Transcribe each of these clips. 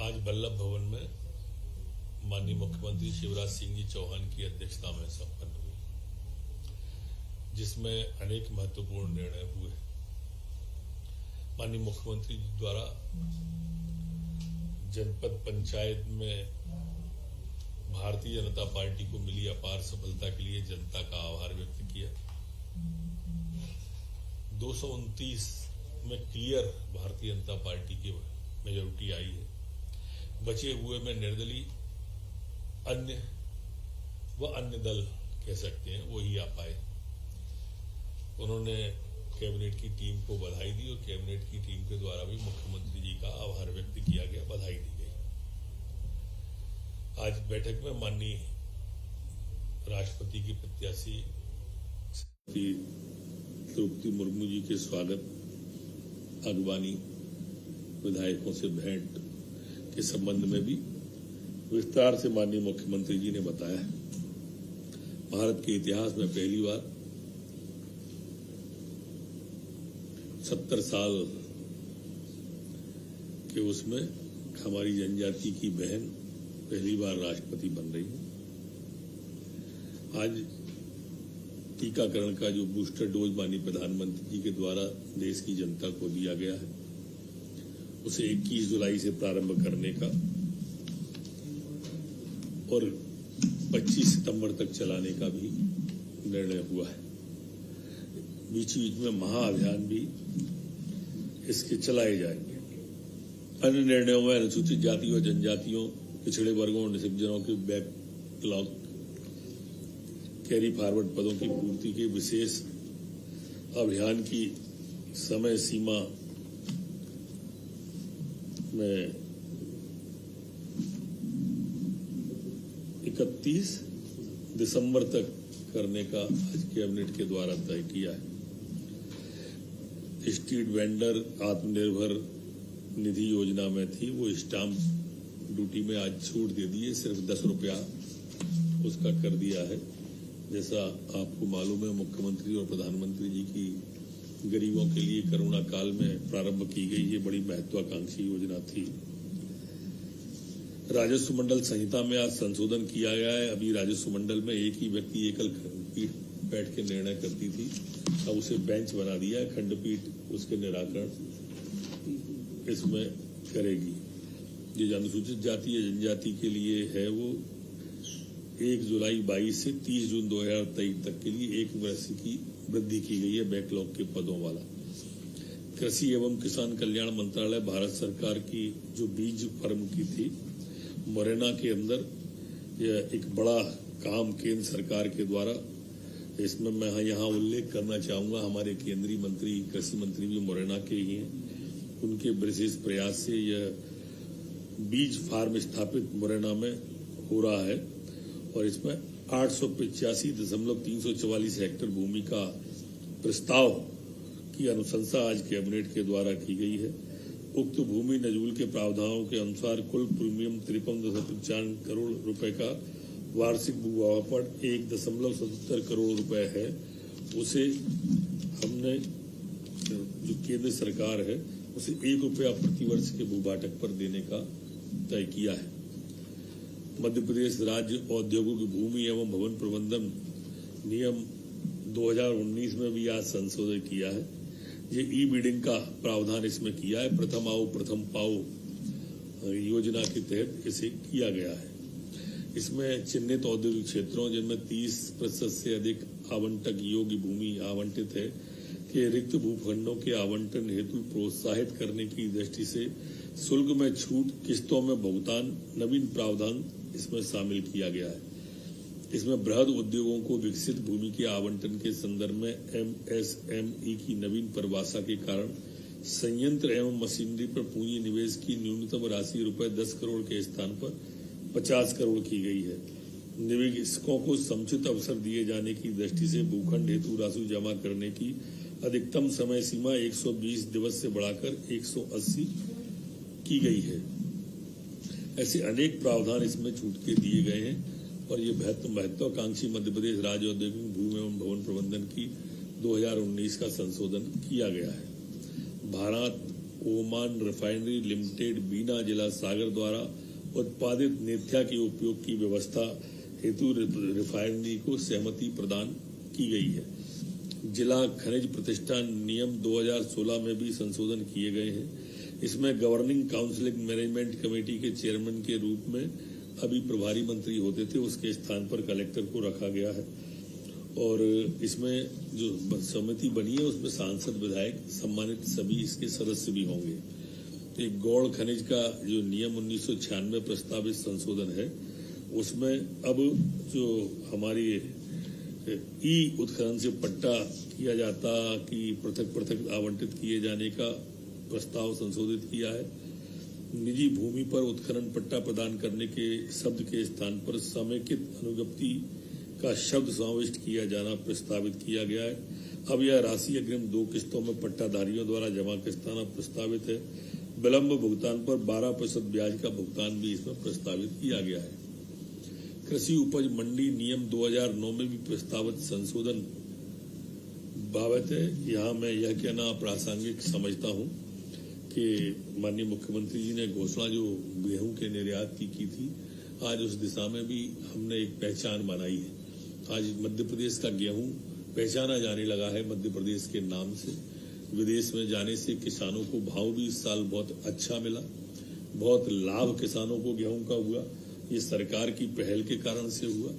आज वल्लभ भवन में माननीय मुख्यमंत्री शिवराज सिंह जी चौहान की अध्यक्षता में संपन्न हुई, जिसमें अनेक महत्वपूर्ण निर्णय हुए। माननीय मुख्यमंत्री जी द्वारा जनपद पंचायत में भारतीय जनता पार्टी को मिली अपार सफलता के लिए जनता का आभार व्यक्त किया। 229 में क्लियर भारतीय जनता पार्टी की मेजोरिटी आई है। बचे हुए में निर्दलीय अन्य दल कह सकते हैं वही आ पाए। उन्होंने कैबिनेट की टीम को बधाई दी और कैबिनेट की टीम के द्वारा भी मुख्यमंत्री जी का आभार व्यक्त किया गया, बधाई दी गई। आज बैठक में माननीय राष्ट्रपति की प्रत्याशी द्रौपदी मुर्मू जी के स्वागत, अगवानी, विधायकों से भेंट के संबंध में भी विस्तार से माननीय मुख्यमंत्री जी ने बताया है। भारत के इतिहास में पहली बार 70 साल के उसमें हमारी जनजाति की बहन पहली बार राष्ट्रपति बन रही है। आज टीकाकरण का जो बूस्टर डोज माननीय प्रधानमंत्री जी के द्वारा देश की जनता को दिया गया है, उसे 21 जुलाई से प्रारंभ करने का और 25 सितंबर तक चलाने का भी निर्णय हुआ है। बीच बीच में महाअभियान भी इसके चलाए जाएंगे। अन्य निर्णयों में अनुसूचित जाति और जनजातियों, पिछड़े वर्गों और निःशक्तजनों के बैकलॉग कैरी फॉरवर्ड पदों की पूर्ति के विशेष अभियान की समय सीमा में 31 दिसंबर तक करने का आज कैबिनेट के द्वारा तय किया है। स्ट्रीट वेंडर आत्मनिर्भर निधि योजना में थी, वो स्टाम्प ड्यूटी में आज छूट दे दी है, सिर्फ 10 रुपया उसका कर दिया है। जैसा आपको मालूम है, मुख्यमंत्री और प्रधानमंत्री जी की गरीबों के लिए कोरोना काल में प्रारंभ की गई ये बड़ी महत्वाकांक्षी योजना थी। राजस्व मंडल संहिता में आज संशोधन किया गया है। अभी राजस्व मंडल में एक ही व्यक्ति एकल खंडपीठ बैठ के निर्णय करती थी, अब उसे बेंच बना दिया है। खंडपीठ उसके निराकरण इसमें करेगी। जो अनुसूचित जाति या जनजाति के लिए है, वो 1 जुलाई 22 से 30 जून 2023 तक के लिए 1 वर्ष की वृद्धि की गई है बैकलॉग के पदों वाला। कृषि एवं किसान कल्याण मंत्रालय भारत सरकार की जो बीज फर्म की थी, मुरैना के अंदर यह एक बड़ा काम केंद्र सरकार के द्वारा, इसमें मैं यहाँ उल्लेख करना चाहूंगा, हमारे केंद्रीय मंत्री कृषि मंत्री भी मुरैना के ही हैं। उनके विशेष प्रयास से यह बीज फार्म स्थापित मुरैना में हो रहा है और इसमें 885.344 हेक्टेयर भूमि का प्रस्ताव की अनुशंसा आज कैबिनेट के द्वारा की गई है। उक्त भूमि नजूल के प्रावधानों के अनुसार कुल प्रीमियम 53.95 करोड़ रुपए का वार्षिक भूभावापड़ 1.77 करोड़ रुपए है। उसे हमने, जो केंद्र सरकार है, उसे 1 रुपया प्रतिवर्ष के भूभाटक पर देने का तय किया है। मध्य प्रदेश राज्य औद्योगिक भूमि एवं भवन प्रबंधन नियम 2019 में भी आज संशोधन किया है। ये ई बिडिंग का प्रावधान इसमें किया है। प्रथम आओ प्रथम पाओ योजना के तहत इसे किया गया है। इसमें चिन्हित औद्योगिक क्षेत्रों जिनमें 30% से अधिक आवंटक योग्य भूमि आवंटित है के रिक्त भूखंडों के आवंटन हेतु प्रोत्साहित करने की दृष्टि से शुल्क में छूट, किस्तों में भुगतान, नवीन प्रावधान इसमें शामिल किया गया है। इसमें बृहद उद्योगों को विकसित भूमि के आवंटन के संदर्भ में MSME की नवीन परिभाषा के कारण संयंत्र एवं मशीनरी पर पूंजी निवेश की न्यूनतम राशि ₹10 करोड़ के स्थान पर 50 करोड़ की गई है। निवेशकों को समुचित अवसर दिए जाने की दृष्टि से भूखंड हेतु राशि जमा करने की अधिकतम समय सीमा 120 दिवस से बढ़ाकर 180 की गई है। ऐसे अनेक प्रावधान इसमें छूट के दिए गए हैं और ये महत्वाकांक्षी मध्य प्रदेश राज्य औद्योगिक भूमि एवं भवन प्रबंधन की 2019 का संशोधन किया गया है। भारत ओमान रिफाइनरी लिमिटेड बीना जिला सागर द्वारा उत्पादित नेथ्या के उपयोग की व्यवस्था हेतु रिफाइनरी को सहमति प्रदान की गई है। जिला खनिज प्रतिष्ठान नियम 2016 में भी संशोधन किए गए हैं। इसमें गवर्निंग काउंसिलिंग मैनेजमेंट कमेटी के चेयरमैन के रूप में अभी प्रभारी मंत्री होते थे, उसके स्थान पर कलेक्टर को रखा गया है। और इसमें जो समिति बनी है उसमें सांसद विधायक सम्मानित सभी इसके सदस्य भी होंगे। एक गौड़ खनिज का जो नियम 1996 प्रस्तावित संशोधन है उसमें अब जो हमारी ई उत्खनन से पट्टा किया जाता कि पृथक पृथक आवंटित किए जाने का प्रस्ताव संशोधित किया है। निजी भूमि पर उत्खनन पट्टा प्रदान करने के शब्द के स्थान पर समेकित अनुज्ञप्ति का शब्द समाविष्ट किया जाना प्रस्तावित किया गया है। अब यह राशि अग्रिम 2 किस्तों में पट्टाधारियों द्वारा जमा किस्ताना प्रस्तावित है। विलंब भुगतान पर 12% ब्याज का भुगतान भी इसमें प्रस्तावित किया गया है। कृषि उपज मंडी नियम 2009 में भी प्रस्तावित संशोधन बाबत है। यहाँ मैं यह कहना प्रासंगिक समझता हूँ कि माननीय मुख्यमंत्री जी ने घोषणा जो गेहूं के निर्यात की थी, आज उस दिशा में भी हमने एक पहचान बनाई है। आज मध्य प्रदेश का गेहूं पहचाना जाने लगा है मध्य प्रदेश के नाम से। विदेश में जाने से किसानों को भाव भी इस साल बहुत अच्छा मिला, बहुत लाभ किसानों को गेहूं का हुआ। ये सरकार की पहल के कारण से हुआ।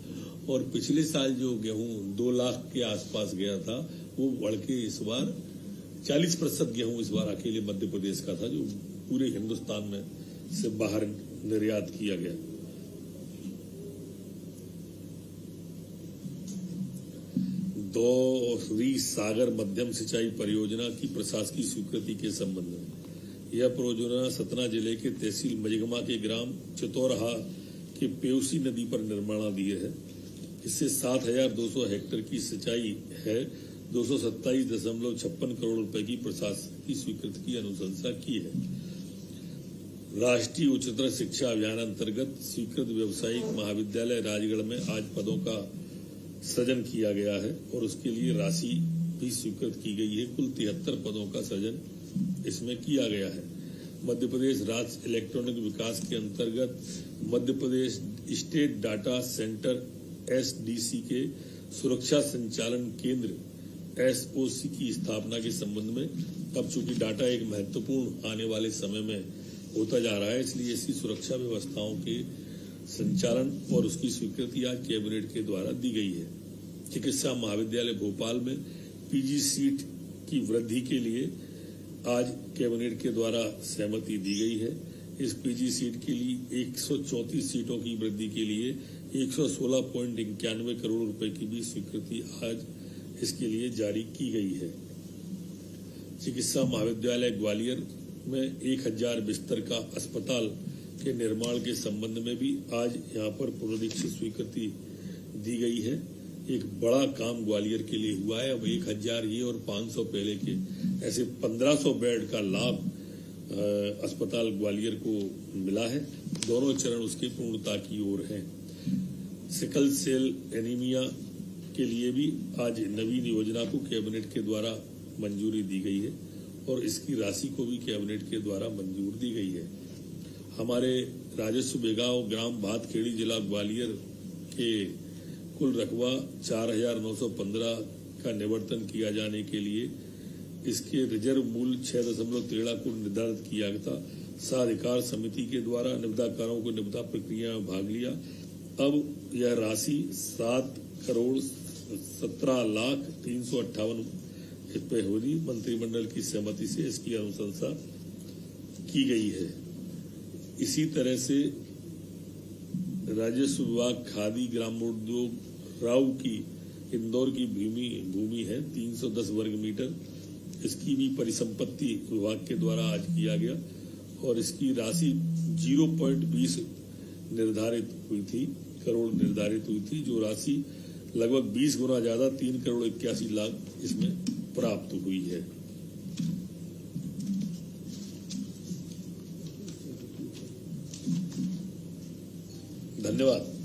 और पिछले साल जो गेहूं 2 लाख के आसपास गया था वो बढ़ के इस बार 40% गेहूं इस बार अकेले मध्य प्रदेश का था, जो पूरे हिंदुस्तान में से बाहर निर्यात किया गया। दोहरी सागर मध्यम सिंचाई परियोजना की प्रशासकीय स्वीकृति के संबंध में यह परियोजना सतना जिले के तहसील मजगमा के ग्राम चितौरहा के पेउसी नदी पर निर्माणाधीन है। इससे 7,200 हेक्टेयर की सिंचाई है। 227.56 करोड़ रुपए की प्रशासकीय स्वीकृति की अनुशंसा की है। राष्ट्रीय उच्चतर शिक्षा अभियान अंतर्गत स्वीकृत व्यावसायिक महाविद्यालय राजगढ़ में आज पदों का सृजन किया गया है और उसके लिए राशि भी स्वीकृत की गई है। कुल 73 पदों का सृजन इसमें किया गया है। मध्य प्रदेश राज्य इलेक्ट्रॉनिक विकास के अंतर्गत Madhya Pradesh state data centre SDC के सुरक्षा संचालन केंद्र SOC की स्थापना के संबंध में अब चूंकि डाटा एक महत्वपूर्ण आने वाले समय में होता जा रहा है, इसलिए इसकी सुरक्षा व्यवस्थाओं के संचालन और उसकी स्वीकृति आज कैबिनेट के द्वारा दी गई है। चिकित्सा महाविद्यालय भोपाल में PG सीट की वृद्धि के लिए आज कैबिनेट के द्वारा सहमति दी गई है। इस PG सीट के लिए 134 सीटों की वृद्धि के लिए 116.91 करोड़ रुपए की भी स्वीकृति आज इसके लिए जारी की गई है। चिकित्सा महाविद्यालय ग्वालियर में 1000 बिस्तर का अस्पताल के निर्माण के संबंध में भी आज यहाँ पर पुनरीक्षित स्वीकृति दी गई है। एक बड़ा काम ग्वालियर के लिए हुआ है। अब 1000 ये और 500 पहले के ऐसे 1500 बेड का लाभ अस्पताल ग्वालियर को मिला है। दोनों चरण उसके पूर्णता की ओर हैं। सिकल सेल एनीमिया के लिए भी आज नवीन योजना को कैबिनेट के द्वारा मंजूरी दी गई है और इसकी राशि को भी कैबिनेट के द्वारा मंजूर दी गई है। हमारे राजस्व विभाग ग्राम भातखेड़ी जिला ग्वालियर के कुल रकबा 4,915 का निवर्तन किया जाने के लिए इसके रिजर्व मूल्य 6.13 को निर्धारित किया गया था। साधिकार समिति के द्वारा निविदाकारों को निविदा प्रक्रिया में भाग लिया। अब यह राशि 7,17,03,58 रुपए होगी। मंत्रिमंडल की सहमति से इसकी अनुशंसा की गई है। इसी तरह से राजस्व विभाग खादी ग्रामोद्योग राव की इंदौर की भूमि है 310 वर्ग मीटर। इसकी भी परिसंपत्ति विभाग के द्वारा आज किया गया और इसकी राशि 0.20 करोड़ निर्धारित हुई थी, जो राशि लगभग 20 गुना ज्यादा 3,81,00,000 इसमें प्राप्त हुई है। धन्यवाद।